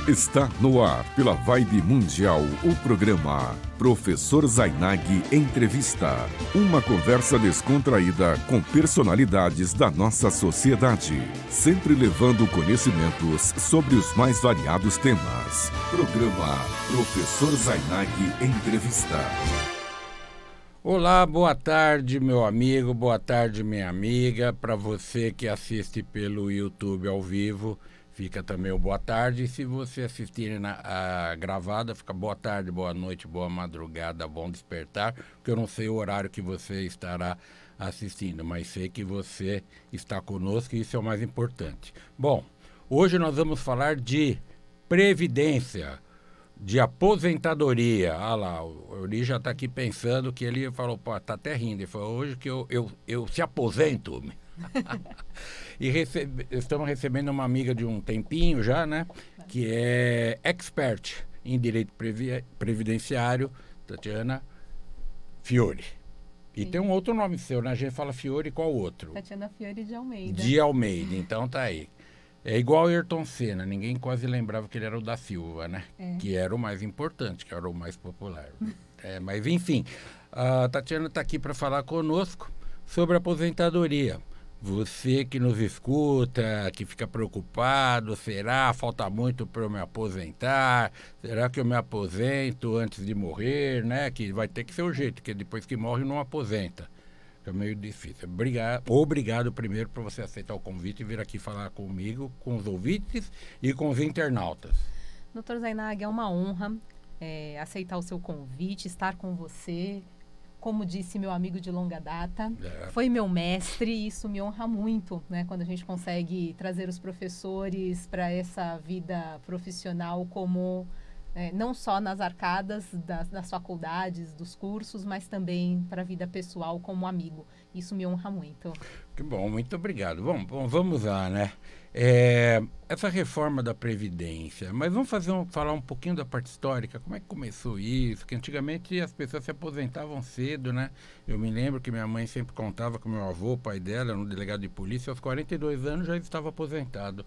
Está no ar, pela Vibe Mundial, o programa Professor Zainag Entrevista. Uma conversa descontraída com personalidades da nossa sociedade, sempre levando conhecimentos sobre os mais variados temas. Programa Professor Zainag Entrevista. Olá, boa tarde, meu amigo, boa tarde, minha amiga. Para você que assiste pelo YouTube ao vivo, fica também o boa tarde. E se você assistir a gravada, fica boa tarde, boa noite, boa madrugada, bom despertar, porque eu não sei o horário que você estará assistindo, mas sei que você está conosco e isso é o mais importante. Bom, hoje nós vamos falar de previdência, de aposentadoria. Ah lá, o Euri já está aqui pensando que ele falou, pô, tá até rindo. Ele falou, hoje que eu se aposento. E estamos recebendo uma amiga de um tempinho já, né? Que é expert em direito previdenciário, Tatiana Fiore. E Sim. Tem um outro nome seu, né? A gente fala Fiore, qual outro? Tatiana Fiore de Almeida. De Almeida, então tá aí. É igual o Ayrton Senna, ninguém quase lembrava que ele era o da Silva, né? Que era o mais importante, que era o mais popular. Mas enfim, a Tatiana está aqui para falar conosco sobre aposentadoria. Você que nos escuta, que fica preocupado, será? Falta muito para eu me aposentar? Será que eu me aposento antes de morrer, né? Que vai ter que ser o jeito, porque depois que morre não aposenta. É meio difícil. Obrigado primeiro por você aceitar o convite e vir aqui falar comigo, com os ouvintes e com os internautas. Dr. Zainag, é uma honra aceitar o seu convite, estar com você. Como disse meu amigo de longa data, foi meu mestre e isso me honra muito, né? Quando a gente consegue trazer os professores para essa vida profissional como... não só nas arcadas das faculdades, dos cursos, mas também para a vida pessoal como amigo. Isso me honra muito. Que bom, muito obrigado. Bom, vamos lá, né? Essa reforma da Previdência, mas vamos falar um pouquinho da parte histórica, como é que começou isso? Que antigamente as pessoas se aposentavam cedo, né? Eu me lembro que minha mãe sempre contava que meu avô, o pai dela, era um delegado de polícia, aos 42 anos já estava aposentado.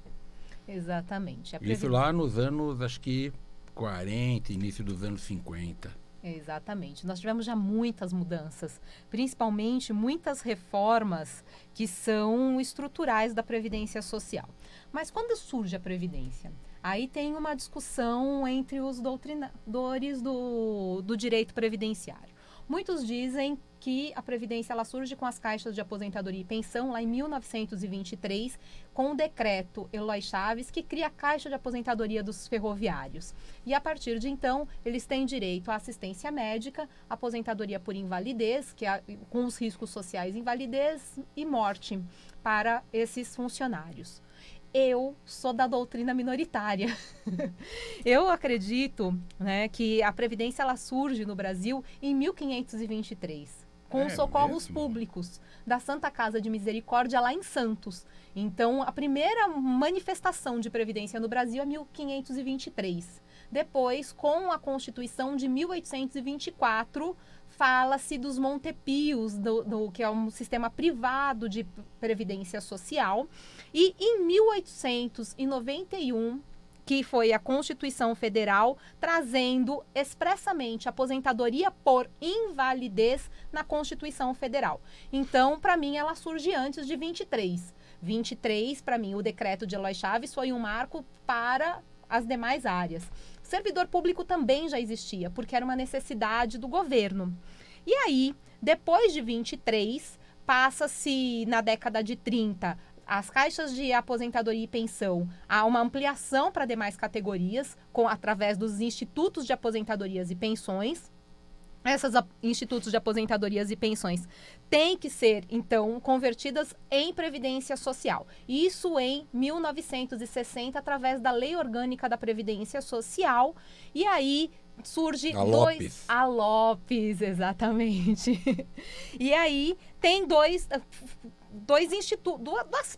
Exatamente. Isso lá nos anos, acho que 40, início dos anos 50. Exatamente. Nós tivemos já muitas mudanças, principalmente muitas reformas que são estruturais da Previdência Social. Mas quando surge a Previdência? Aí tem uma discussão entre os doutrinadores do direito previdenciário. Muitos dizem que a Previdência ela surge com as caixas de aposentadoria e pensão lá em 1923, com o decreto Eloy Chaves, que cria a Caixa de Aposentadoria dos Ferroviários. E a partir de então, eles têm direito à assistência médica, aposentadoria por invalidez, com os riscos sociais invalidez e morte para esses funcionários. Eu sou da doutrina minoritária. Eu acredito, né, que a Previdência ela surge no Brasil em 1523, com os socorros públicos da Santa Casa de Misericórdia lá em Santos. Então, a primeira manifestação de Previdência no Brasil é 1523. Depois, com a Constituição de 1824, fala-se dos Montepios, que é um sistema privado de previdência social. E em 1891, que foi a Constituição Federal, trazendo expressamente a aposentadoria por invalidez na Constituição Federal. Então, para mim, ela surge antes de 23. 23, para mim, o decreto de Eloy Chaves foi um marco para as demais áreas. Servidor público também já existia, porque era uma necessidade do governo. E aí, depois de 23, passa-se na década de 30, as caixas de aposentadoria e pensão, há uma ampliação para demais categorias, através dos institutos de aposentadorias e pensões. Essas institutos de aposentadorias e pensões têm que ser, então, convertidas em previdência social. Isso em 1960, através da Lei Orgânica da Previdência Social. E aí surge A Lopes, exatamente. E aí tem duas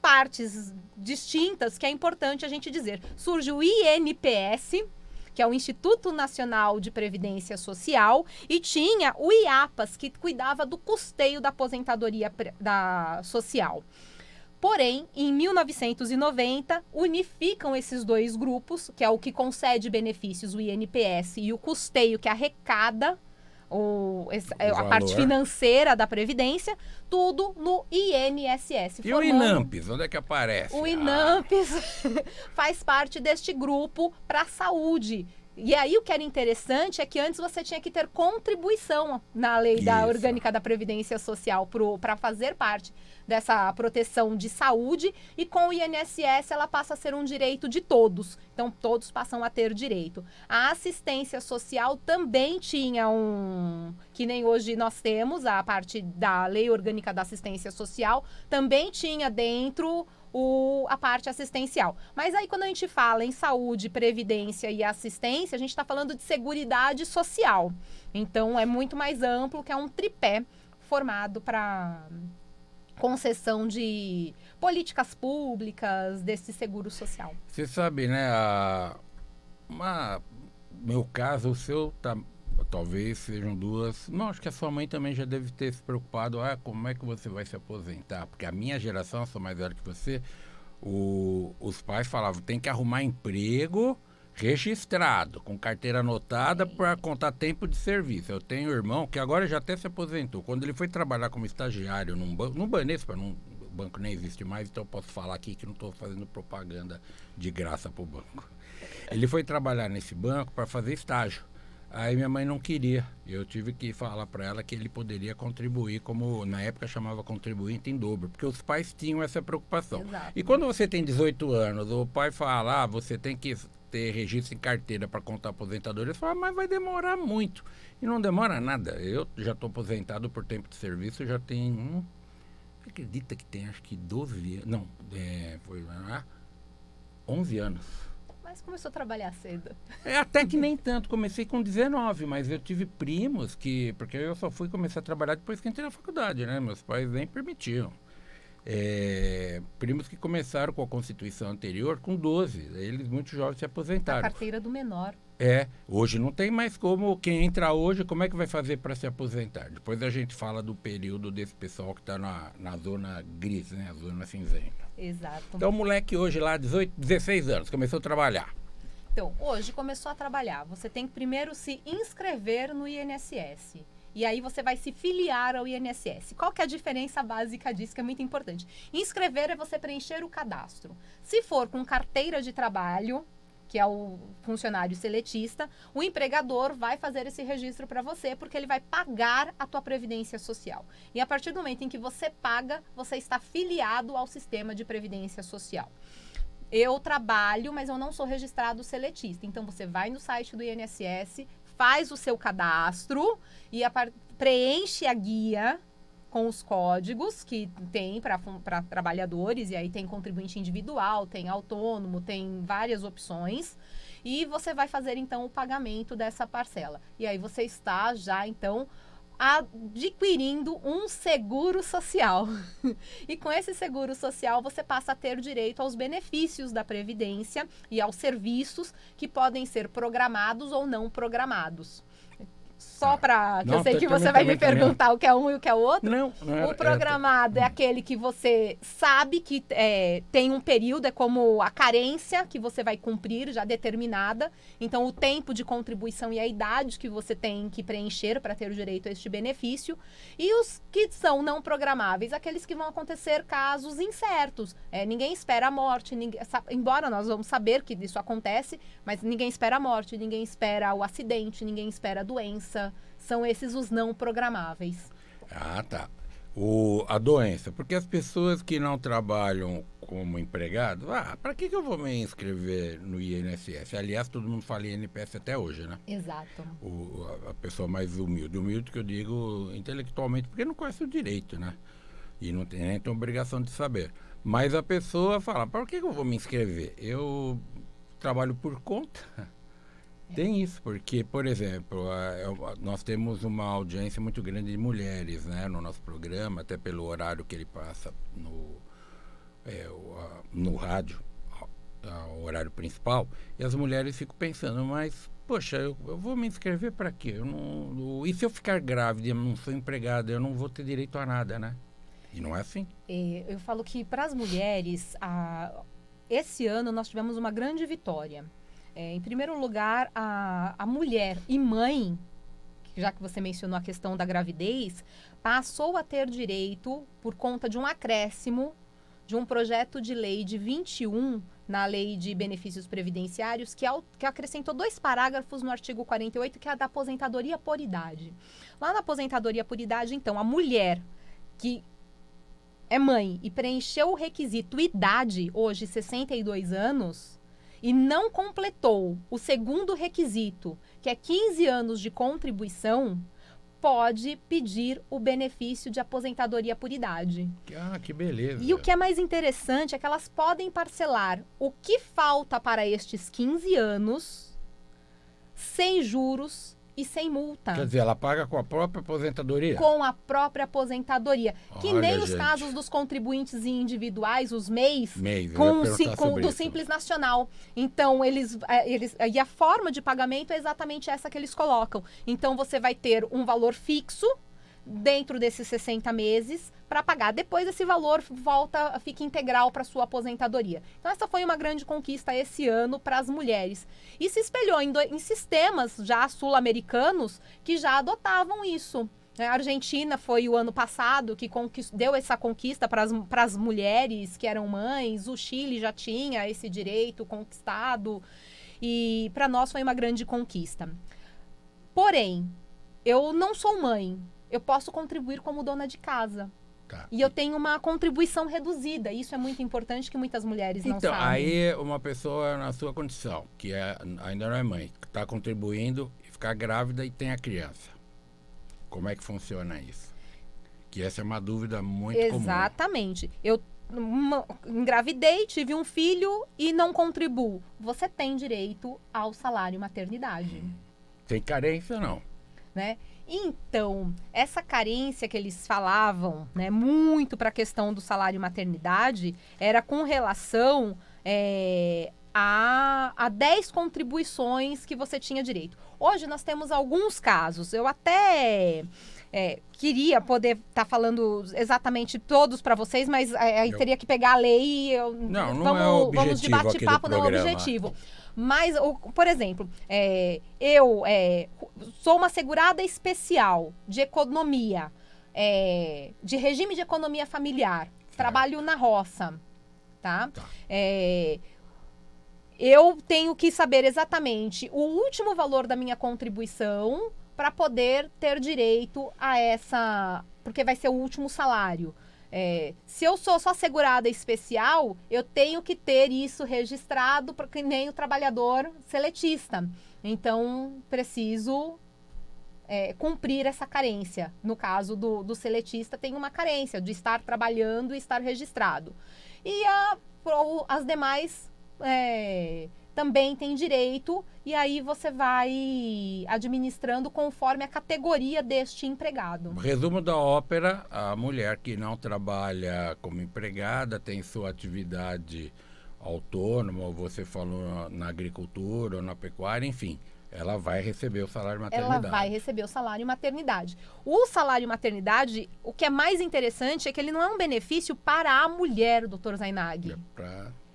partes distintas que é importante a gente dizer. Surge o INPS, que é o Instituto Nacional de Previdência Social, e tinha o IAPAS, que cuidava do custeio da aposentadoria social. Porém, em 1990, unificam esses dois grupos, que é o que concede benefícios, o INPS, e o custeio, que arrecada a parte financeira da Previdência, tudo no INSS. E o INAMPS, onde é que aparece? O INAMPS faz parte deste grupo para a saúde. E aí o que era interessante é que antes você tinha que ter contribuição na lei da orgânica da Previdência Social para fazer parte dessa proteção de saúde, e com o INSS ela passa a ser um direito de todos. Então todos passam a ter direito. A assistência social também tinha que nem hoje nós temos, a parte da lei orgânica da assistência social, também tinha dentro a parte assistencial. Mas aí quando a gente fala em saúde, previdência e assistência, a gente está falando de seguridade social. Então é muito mais amplo, que é um tripé formado para concessão de políticas públicas desse seguro social. Você sabe, né, meu caso, o seu talvez sejam duas. Não, acho que a sua mãe também já deve ter se preocupado. Como é que você vai se aposentar? Porque a minha geração, eu sou mais velho que você, os pais falavam, tem que arrumar emprego registrado, com carteira anotada para contar tempo de serviço. Eu tenho um irmão que agora já até se aposentou. Quando ele foi trabalhar como estagiário num banco, no Banespa, o banco nem existe mais, então eu posso falar aqui que não estou fazendo propaganda de graça para o banco. Ele foi trabalhar nesse banco para fazer estágio. Aí minha mãe não queria. Eu tive que falar para ela que ele poderia contribuir, como na época chamava contribuinte em dobro, porque os pais tinham essa preocupação. Exato. E quando você tem 18 anos, o pai fala, você tem que ter registro em carteira para contar aposentadoria, você fala, mas vai demorar muito. E não demora nada. Eu já estou aposentado por tempo de serviço, já tem, acredita que tem, acho que 12 anos, não, foi 11 anos. Mas começou a trabalhar cedo. Até que nem tanto, comecei com 19, mas eu tive primos porque eu só fui começar a trabalhar depois que entrei na faculdade, né? Meus pais nem permitiam. Primos que começaram com a Constituição anterior com 12, eles muito jovens se aposentaram. A carteira do menor. Hoje não tem mais como, quem entra hoje, como é que vai fazer para se aposentar? Depois a gente fala do período desse pessoal que está na zona gris, né? A zona cinzenta. Exato. Então o moleque hoje lá, 16 anos, começou a trabalhar. Então, hoje começou a trabalhar. Você tem que primeiro se inscrever no INSS. E aí você vai se filiar ao INSS. Qual que é a diferença básica disso, que é muito importante? Inscrever é você preencher o cadastro. Se for com carteira de trabalho, que é o funcionário seletista, o empregador vai fazer esse registro para você, porque ele vai pagar a tua previdência social. E a partir do momento em que você paga, você está filiado ao sistema de previdência social. Eu trabalho, mas eu não sou registrado seletista. Então, você vai no site do INSS, faz o seu cadastro e preenche a guia com os códigos que tem para trabalhadores, e aí tem contribuinte individual, tem autônomo, tem várias opções, e você vai fazer então o pagamento dessa parcela. E aí você está já então adquirindo um seguro social. E com esse seguro social você passa a ter direito aos benefícios da Previdência e aos serviços que podem ser programados ou não programados. Só para que eu sei que você vai me perguntar o que é um e o que é o outro. Não o programado é aquele que você sabe que tem um período, é como a carência que você vai cumprir já determinada. Então, o tempo de contribuição e a idade que você tem que preencher para ter o direito a este benefício. E os que são não programáveis, aqueles que vão acontecer casos incertos. Ninguém espera a morte, embora nós vamos saber que isso acontece, mas ninguém espera a morte, ninguém espera o acidente, ninguém espera a doença. São esses os não programáveis. Tá. A doença, porque as pessoas que não trabalham como empregado, para que eu vou me inscrever no INSS? Aliás, todo mundo fala INPS até hoje, né? Exato. A pessoa mais humilde que eu digo intelectualmente, porque não conhece o direito, né? E não tem nem obrigação de saber. Mas a pessoa fala, para que eu vou me inscrever? Eu trabalho por conta. Tem isso, porque, por exemplo, nós temos uma audiência muito grande de mulheres, né, no nosso programa, até pelo horário que ele passa no rádio, o horário principal, e as mulheres ficam pensando, mas, poxa, eu vou me inscrever para quê? E se eu ficar grávida e eu não sou empregada, eu não vou ter direito a nada, né? E não é assim. Eu falo que para as mulheres, esse ano nós tivemos uma grande vitória. Em primeiro lugar, a mulher e mãe, já que você mencionou a questão da gravidez, passou a ter direito, por conta de um acréscimo de um projeto de lei de 21, na Lei de Benefícios Previdenciários, que acrescentou 2 parágrafos no artigo 48, que é a da aposentadoria por idade. Lá na aposentadoria por idade, então, a mulher que é mãe e preencheu o requisito idade, hoje 62 anos, e não completou o segundo requisito, que é 15 anos de contribuição, pode pedir o benefício de aposentadoria por idade. Que beleza. E o que é mais interessante é que elas podem parcelar o que falta para estes 15 anos sem juros e sem multa. Quer dizer, ela paga com a própria aposentadoria? Com a própria aposentadoria. Que Olha, nem os gente. casos dos contribuintes individuais, os MEIs, MEIs, eu com, ia perguntar sobre do isso. Simples Nacional. Então, e a forma de pagamento é exatamente essa que eles colocam. Então, você vai ter um valor fixo dentro desses 60 meses para pagar. Depois, esse valor fica integral para sua aposentadoria. Então, essa foi uma grande conquista esse ano para as mulheres. E se espelhou em sistemas já sul-americanos que já adotavam isso. A Argentina foi o ano passado que deu essa conquista para as mulheres que eram mães. O Chile já tinha esse direito conquistado. E para nós foi uma grande conquista. Porém, eu não sou mãe. Eu posso contribuir como dona de casa. Tá. E eu tenho uma contribuição reduzida. Isso é muito importante, que muitas mulheres não sabem. Então, aí uma pessoa na sua condição, que ainda não é mãe, que está contribuindo e ficar grávida e tem a criança. Como é que funciona isso? Que essa é uma dúvida muito comum. Exatamente. Eu engravidei, tive um filho e não contribuo. Você tem direito ao salário maternidade. Tem carência, não? Né? Então, essa carência que eles falavam, né, muito para a questão do salário maternidade, era com relação a 10 contribuições que você tinha direito. Hoje nós temos alguns casos, eu até queria poder estar falando exatamente todos para vocês, mas aí teria que pegar a lei e vamos de bate-papo, não é o objetivo. Mas, por exemplo, eu sou uma segurada especial de economia, de regime de economia familiar, trabalho na roça, tá? Eu tenho que saber exatamente o último valor da minha contribuição para poder ter direito a essa, porque vai ser o último salário. Se eu sou só segurada especial, eu tenho que ter isso registrado, porque nem o trabalhador seletista. Então, preciso cumprir essa carência. No caso do seletista, tem uma carência de estar trabalhando e estar registrado. E as demais também têm direito, e aí você vai administrando conforme a categoria deste empregado. Resumo da ópera: a mulher que não trabalha como empregada, tem sua atividade autônoma, ou você falou na agricultura ou na pecuária, enfim, ela vai receber o salário maternidade. Ela vai receber o salário maternidade. O salário maternidade, o que é mais interessante é que ele não é um benefício para a mulher, doutor Zainag.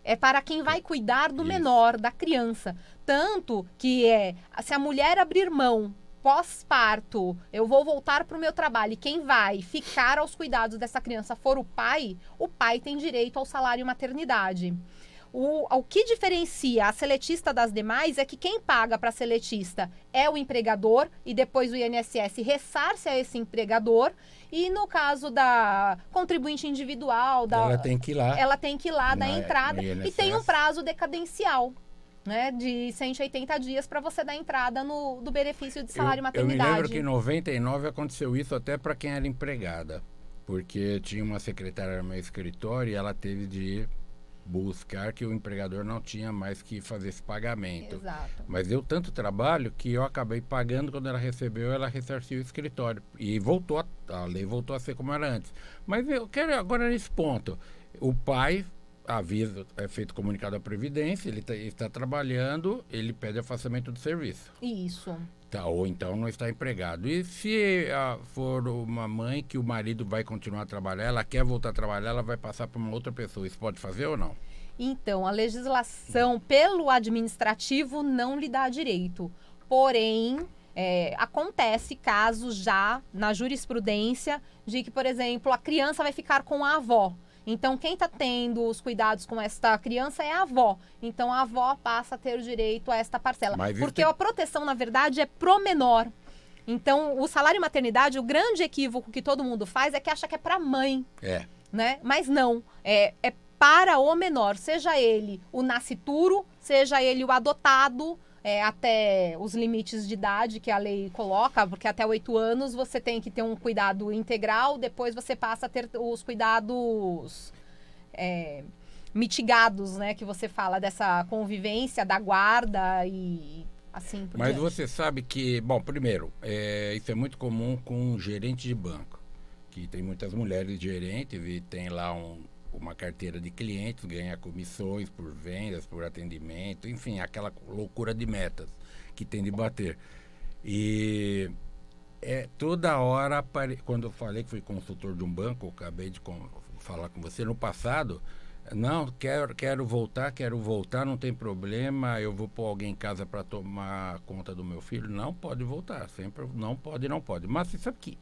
É para quem vai cuidar do menor, da criança. Tanto que se a mulher abrir mão pós-parto, eu vou voltar para o meu trabalho, e quem vai ficar aos cuidados dessa criança for o pai tem direito ao salário maternidade. O que diferencia a seletista das demais é que quem paga para a seletista é o empregador, e depois o INSS ressarce a esse empregador. E no caso da contribuinte individual, ela tem que ir lá, dar entrada, e tem um prazo decadencial, né, de 180 dias para você dar entrada do benefício de salário maternidade. Eu me lembro que em 99 aconteceu isso até para quem era empregada, porque tinha uma secretária no meu escritório e ela teve de ir buscar, que o empregador não tinha mais que fazer esse pagamento. Exato. Mas deu tanto trabalho que eu acabei pagando. Quando ela recebeu, ela ressarciu o escritório. E a lei voltou a ser como era antes. Mas eu quero agora nesse ponto. O pai avisa, é feito comunicado à Previdência, ele está trabalhando, ele pede afastamento do serviço. Isso. Ou então não está empregado. E se for uma mãe que o marido vai continuar a trabalhar, ela quer voltar a trabalhar, ela vai passar para uma outra pessoa. Isso pode fazer ou não? Então, a legislação pelo administrativo não lhe dá direito. Porém, acontece casos já na jurisprudência de que, por exemplo, a criança vai ficar com a avó. Então, quem está tendo os cuidados com esta criança é a avó. Então, a avó passa a ter direito a esta parcela. Porque a proteção, na verdade, é pro menor. Então, o salário maternidade, o grande equívoco que todo mundo faz é que acha que é para a mãe. Né? Mas não. É para o menor. Seja ele o nascituro, seja ele o adotado, até os limites de idade que a lei coloca, porque até 8 anos você tem que ter um cuidado integral, depois você passa a ter os cuidados mitigados, né? Que você fala dessa convivência, da guarda e assim por Mas diante. você sabe que, bom, primeiro, isso é muito comum com um gerente de banco, que tem muitas mulheres gerentes e tem lá uma carteira de clientes, ganha comissões por vendas, por atendimento, enfim, aquela loucura de metas que tem de bater. E toda hora, quando eu falei que fui consultor de um banco, eu acabei de falar com você, no passado, não, quero voltar, não tem problema, eu vou pôr alguém em casa para tomar conta do meu filho. Não pode voltar, sempre não pode. Mas você sabe que...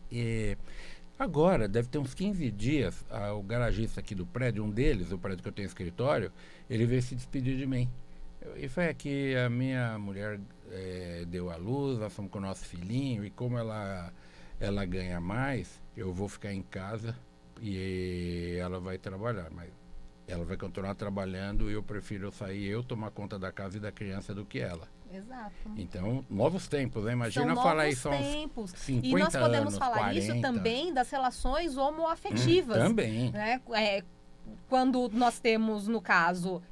agora, deve ter uns 15 dias, o garagista aqui do prédio, um deles, o prédio que eu tenho escritório, ele veio se despedir de mim. E foi que a minha mulher deu à luz, nós fomos com o nosso filhinho, e como ela ganha mais, eu vou ficar em casa e ela vai trabalhar. Mas ela vai continuar trabalhando e eu prefiro sair, eu tomar conta da casa e da criança do que ela. Exato. Então, novos tempos, né? Imagina são falar isso novos há uns tempos. 50 E nós podemos anos, falar 40. isso também das relações homoafetivas. Também. Né? Quando nós temos, no caso,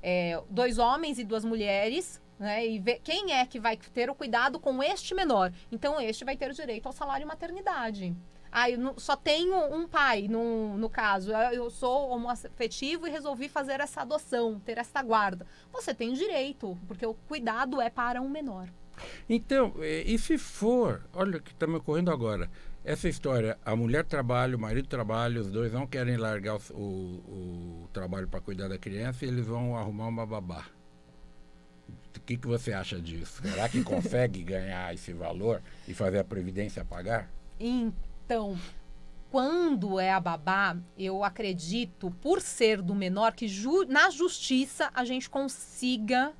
2 homens e 2 mulheres, né? E quem é que vai ter o cuidado com este menor? Então, este vai ter direito ao salário maternidade. Eu só tenho um pai, no caso. Eu sou homoafetivo e resolvi fazer essa adoção, ter essa guarda. Você tem direito, porque o cuidado é para um menor. Então, e se for, olha o que está me ocorrendo agora, essa história, a mulher trabalha, o marido trabalha, os dois não querem largar o trabalho para cuidar da criança e eles vão arrumar uma babá. O que você acha disso? Será que consegue ganhar esse valor e fazer a Previdência pagar? Então, quando é a babá, eu acredito, por ser do menor, que na justiça a gente consiga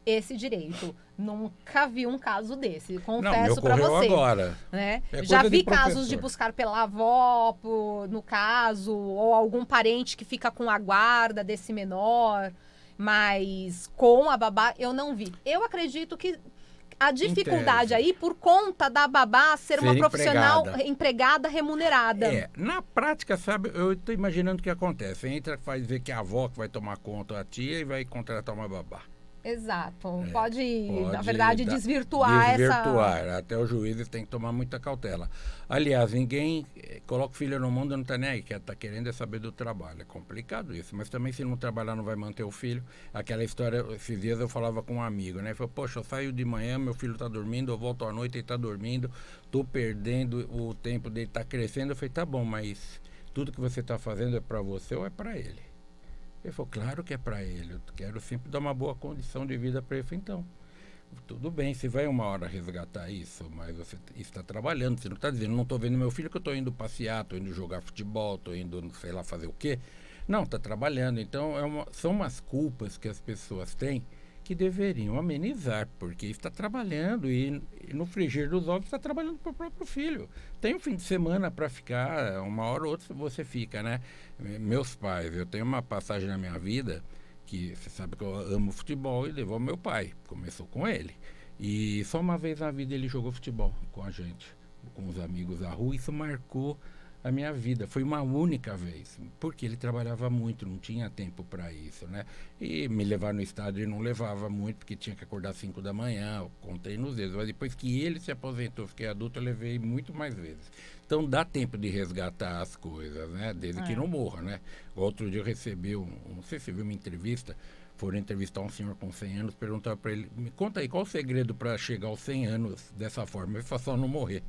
esse direito. Nunca vi um caso desse, confesso para você. Agora. Né? Já vi casos de buscar pela avó, no caso, ou algum parente que fica com a guarda desse menor, mas com a babá eu não vi. Eu acredito que a dificuldade aí por conta da babá ser uma profissional empregada remunerada. Na prática, sabe, eu estou imaginando o que acontece. Entra, vai dizer que a avó que vai tomar conta da tia e vai contratar uma babá. Exato. Pode na verdade, desvirtuar essa... Até os juízes têm que tomar muita cautela. Aliás, ninguém coloca o filho no mundo e não está nem aí, está querendo saber do trabalho. É complicado isso, mas também se não trabalhar não vai manter o filho. Aquela história, esses dias eu falava com um amigo, né? Ele falou, poxa, eu saio de manhã, meu filho está dormindo, eu volto à noite, ele está dormindo, estou perdendo o tempo dele, está crescendo. Eu falei, tá bom, mas tudo que você está fazendo é para você ou é para ele? Ele falou, claro que é para ele, eu quero sempre dar uma boa condição de vida para ele. Eu falei, então, tudo bem, você vai uma hora resgatar isso, mas você está trabalhando, você não está dizendo, não estou vendo meu filho que eu estou indo passear, estou indo jogar futebol, estou indo, sei lá, fazer o quê. Não, está trabalhando. Então, são umas culpas que as pessoas têm que deveriam amenizar, porque está trabalhando e no frigir dos ovos está trabalhando para o próprio filho. Tem um fim de semana para ficar, uma hora ou outra você fica, né? Meus pais, eu tenho uma passagem na minha vida que você sabe que eu amo futebol e levou meu pai, começou com ele. E só uma vez na vida ele jogou futebol com a gente, com os amigos da rua, isso marcou a minha vida. Foi uma única vez, porque ele trabalhava muito, não tinha tempo para isso, né? E me levar no estádio ele não levava muito, porque tinha que acordar às 5 da manhã, eu contei nos dedos. Mas depois que ele se aposentou, fiquei adulto, eu levei muito mais vezes. Então dá tempo de resgatar as coisas, né? Desde que não morra, né? Outro dia eu recebi, não sei se você viu uma entrevista, foram entrevistar um senhor com 100 anos, perguntaram para ele, me conta aí, qual o segredo para chegar aos 100 anos dessa forma? Ele falou, só não morrer.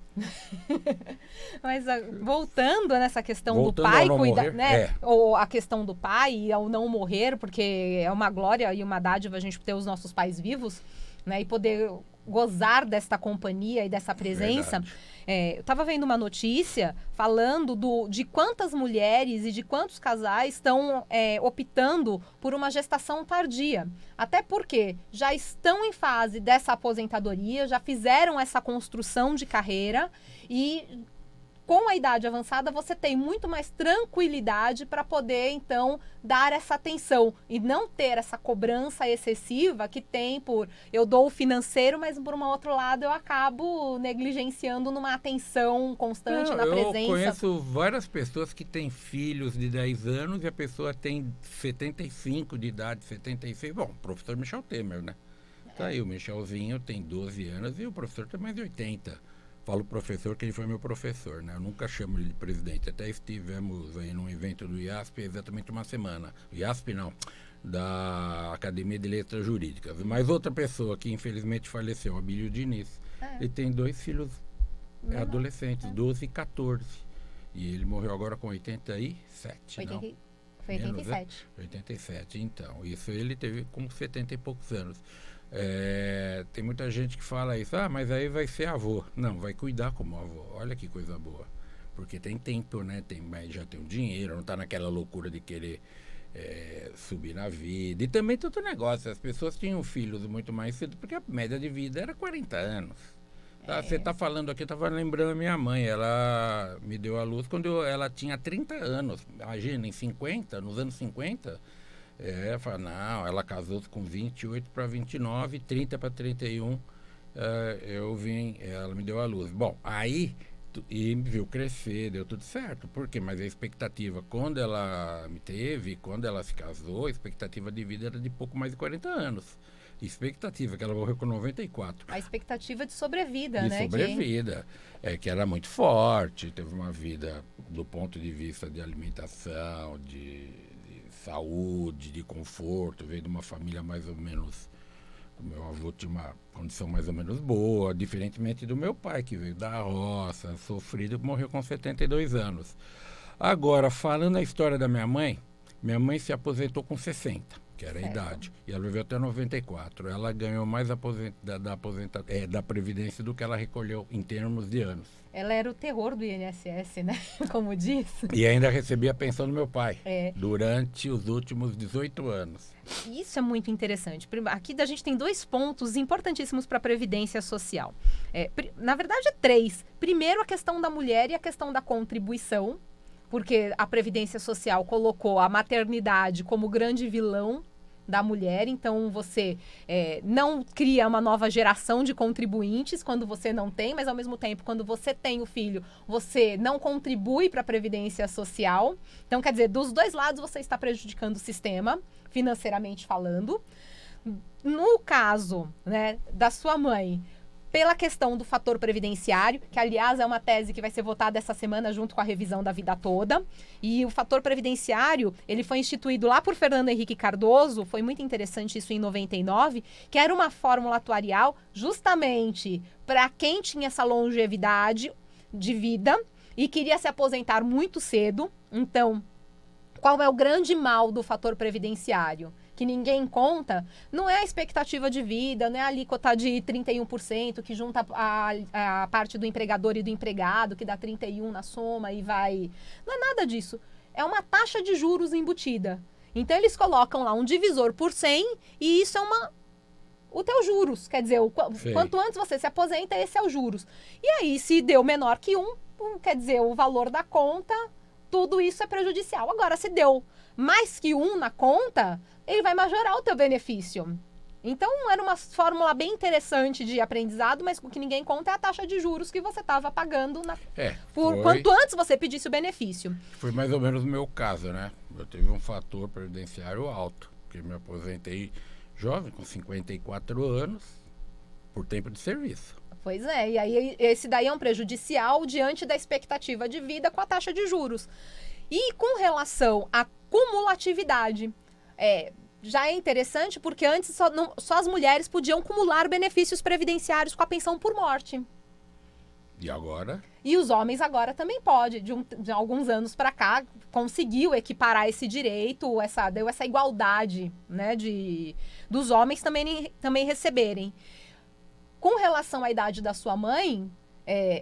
Mas voltando nessa questão Voltando do pai, ao não morrer, né? Ou a questão do pai e ao não morrer, porque é uma glória e uma dádiva a gente ter os nossos pais vivos, né? E poder gozar desta companhia e dessa presença. Eu estava vendo uma notícia falando de quantas mulheres e de quantos casais estão optando por uma gestação tardia. Até porque já estão em fase dessa aposentadoria, já fizeram essa construção de carreira e com a idade avançada você tem muito mais tranquilidade para poder, então, dar essa atenção e não ter essa cobrança excessiva que tem eu dou o financeiro, mas por um outro lado eu acabo negligenciando numa atenção constante na presença. Eu conheço várias pessoas que têm filhos de 10 anos e a pessoa tem 75 de idade, 76. Bom, o professor Michel Temer, né? Tá aí, o Michelzinho tem 12 anos e o professor tem mais de 80. Falo professor que ele foi meu professor, né? Eu nunca chamo ele de presidente. Até estivemos aí num evento do IASP exatamente uma semana. IASP não, da Academia de Letras Jurídicas. Mas outra pessoa que infelizmente faleceu, Abílio Diniz. Ele tem 2 filhos adolescentes, 12 e 14. E ele morreu agora com 87, não? Foi 87. 87, então. Isso ele teve com 70 e poucos anos. Tem muita gente que fala isso, mas aí vai ser avô. Não, vai cuidar como avô. Olha que coisa boa. Porque tem tempo, né? Já tem um dinheiro, não está naquela loucura de querer subir na vida. E também tem outro negócio, as pessoas tinham filhos muito mais cedo, porque a média de vida era 40 anos. Você está falando aqui, eu estava lembrando a minha mãe, ela me deu à luz quando ela tinha 30 anos. Imagina, nos anos 50... não, ela casou-se com 28 para 29, 30 para 31, ela me deu à luz. Bom, aí, e me viu crescer, deu tudo certo. Por quê? Mas a expectativa, quando ela me teve, quando ela se casou, a expectativa de vida era de pouco mais de 40 anos. Expectativa, que ela morreu com 94. A expectativa de sobrevida, né? De sobrevida, que era muito forte, teve uma vida do ponto de vista de alimentação, de saúde, de conforto, veio de uma família mais ou menos, o meu avô tinha uma condição mais ou menos boa, diferentemente do meu pai, que veio da roça, sofrido, morreu com 72 anos. Agora, falando a história da minha mãe se aposentou com 60, que era a idade, e ela viveu até 94. Ela ganhou mais da Previdência do que ela recolheu em termos de anos. Ela era o terror do INSS, né? Como diz. E ainda recebia a pensão do meu pai durante os últimos 18 anos. Isso é muito interessante. Aqui a gente tem 2 pontos importantíssimos para a Previdência Social. Na verdade, 3. Primeiro, a questão da mulher e a questão da contribuição, porque a Previdência Social colocou a maternidade como grande vilão da mulher, então você não cria uma nova geração de contribuintes quando você não tem, mas ao mesmo tempo, quando você tem o filho, você não contribui para a Previdência Social. Então, quer dizer, dos 2 lados você está prejudicando o sistema, financeiramente falando. No caso, né, da sua mãe, pela questão do fator previdenciário, que aliás é uma tese que vai ser votada essa semana junto com a revisão da vida toda. E o fator previdenciário, ele foi instituído lá por Fernando Henrique Cardoso, foi muito interessante isso em 99, que era uma fórmula atuarial justamente para quem tinha essa longevidade de vida e queria se aposentar muito cedo. Então, qual é o grande mal do fator previdenciário? Que ninguém conta, não é a expectativa de vida, não é a alíquota de 31%, que junta a parte do empregador e do empregado, que dá 31% na soma e vai... Não é nada disso. É uma taxa de juros embutida. Então, eles colocam lá um divisor por 100 e isso é o teu juros. Quer dizer, quanto antes você se aposenta, esse é o juros. E aí, se deu menor que 1, quer dizer, o valor da conta, tudo isso é prejudicial. Agora, se deu mais que 1 na conta, ele vai majorar o teu benefício. Então, era uma fórmula bem interessante de aprendizado, mas o que ninguém conta é a taxa de juros que você estava pagando quanto antes você pedisse o benefício. Foi mais ou menos o meu caso, né? Eu tive um fator previdenciário alto, porque me aposentei jovem, com 54 anos, por tempo de serviço. Pois é, e aí esse daí é um prejudicial diante da expectativa de vida com a taxa de juros. E com relação à cumulatividade, já é interessante porque antes só as mulheres podiam acumular benefícios previdenciários com a pensão por morte. E agora? E os homens agora também podem, de alguns anos para cá, conseguiu equiparar esse direito, deu essa igualdade, né, dos homens também receberem. Com relação à idade da sua mãe,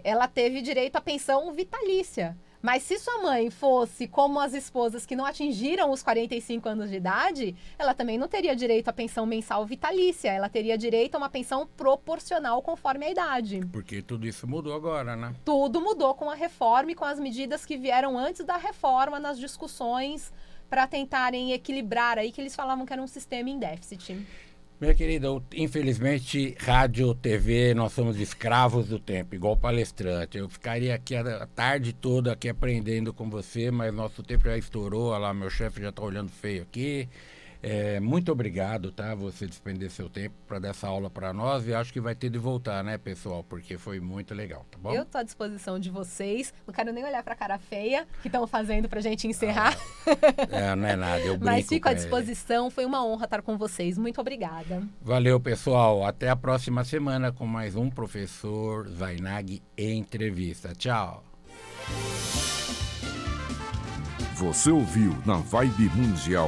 ela teve direito à pensão vitalícia. Mas se sua mãe fosse como as esposas que não atingiram os 45 anos de idade, ela também não teria direito à pensão mensal vitalícia. Ela teria direito a uma pensão proporcional conforme a idade. Porque tudo isso mudou agora, né? Tudo mudou com a reforma e com as medidas que vieram antes da reforma nas discussões para tentarem equilibrar aí, que eles falavam que era um sistema em déficit. Minha querida, infelizmente, rádio, TV, nós somos escravos do tempo, igual palestrante. Eu ficaria aqui a tarde toda aqui aprendendo com você, mas nosso tempo já estourou. Olha lá, meu chefe já está olhando feio aqui. Muito obrigado, tá? Você despender seu tempo para dar essa aula para nós, e acho que vai ter de voltar, né, pessoal? Porque foi muito legal, tá bom? Eu estou à disposição de vocês. Não quero nem olhar para a cara feia que estão fazendo para a gente encerrar. Não é nada, eu brinco. Mas fico à disposição. Foi uma honra estar com vocês. Muito obrigada. Valeu, pessoal. Até a próxima semana com mais um Professor Zainag Entrevista. Tchau. Você ouviu na Vibe Mundial